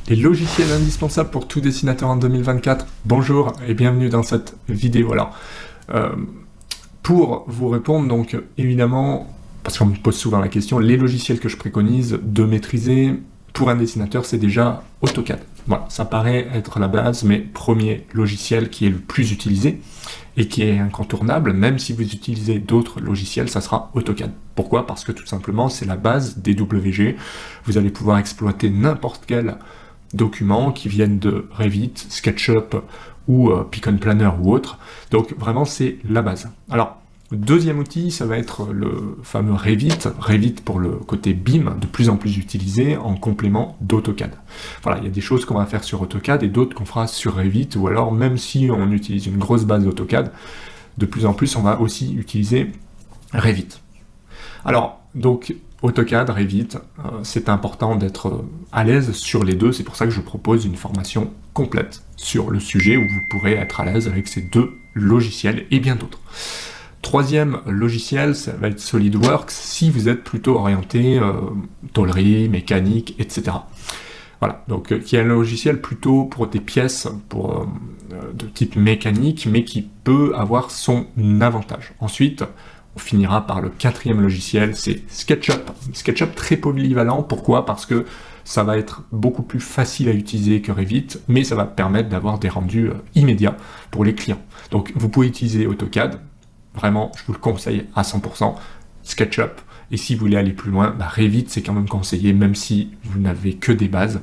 Les logiciels indispensables pour tout dessinateur en 2024. Bonjour et bienvenue dans cette vidéo. Alors, pour vous répondre, donc évidemment, parce qu'on me pose souvent la question, les logiciels que je préconise de maîtriser pour un dessinateur, c'est déjà AutoCAD. Voilà, ça paraît être la base, mais premier logiciel qui est le plus utilisé et qui est incontournable, même si vous utilisez d'autres logiciels, ça sera AutoCAD. Pourquoi? Parce que tout simplement, c'est la base des WG. Vous allez pouvoir exploiter n'importe quel document qui viennent de Revit, SketchUp ou Beacon Planner ou autre. Donc vraiment, c'est la base. Alors, deuxième outil, ça va être le fameux Revit. Revit pour le côté BIM, de plus en plus utilisé en complément d'AutoCAD. Voilà, il y a des choses qu'on va faire sur AutoCAD et d'autres qu'on fera sur Revit, ou alors même si on utilise une grosse base d'AutoCAD, de plus en plus on va aussi utiliser Revit. Alors, donc AutoCAD, Revit, c'est important d'être à l'aise sur les deux, c'est pour ça que je propose une formation complète sur le sujet où vous pourrez être à l'aise avec ces deux logiciels et bien d'autres. Troisième logiciel, ça va être SolidWorks, si vous êtes plutôt orienté tôlerie, mécanique, etc. Voilà, donc qui est un logiciel plutôt pour des pièces de type mécanique, mais qui peut avoir son avantage. Ensuite, on finira par le quatrième logiciel, c'est SketchUp. SketchUp très polyvalent, pourquoi? Parce que ça va être beaucoup plus facile à utiliser que Revit, mais ça va permettre d'avoir des rendus immédiats pour les clients. Donc vous pouvez utiliser AutoCAD, vraiment, je vous le conseille à 100%, SketchUp, et si vous voulez aller plus loin, Revit, c'est quand même conseillé, même si vous n'avez que des bases,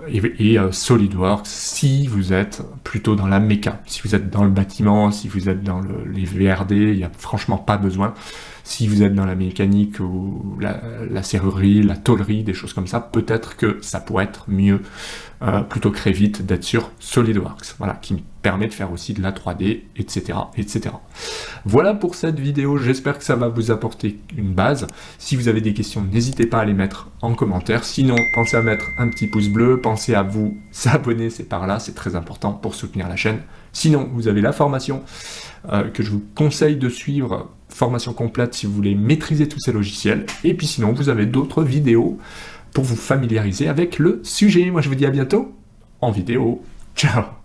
et SolidWorks, si vous êtes plutôt dans la méca, si vous êtes dans le bâtiment, si vous êtes dans les VRD, il n'y a franchement pas besoin. Si vous êtes dans la mécanique ou la serrurerie, la tôlerie, des choses comme ça, peut-être que ça pourrait être mieux, plutôt que Revit, d'être sur SolidWorks, voilà, qui me permet de faire aussi de la 3D, etc., etc. Voilà pour cette vidéo, j'espère que ça va vous apporter une base. Si vous avez des questions, n'hésitez pas à les mettre en commentaire. Sinon, pensez à mettre un petit pouce bleu, pensez à vous abonner, c'est par là, c'est très important pour soutenir la chaîne. Sinon, vous avez la formation que je vous conseille de suivre, formation complète si vous voulez maîtriser tous ces logiciels. Et puis sinon, vous avez d'autres vidéos pour vous familiariser avec le sujet. Moi, je vous dis à bientôt en vidéo. Ciao!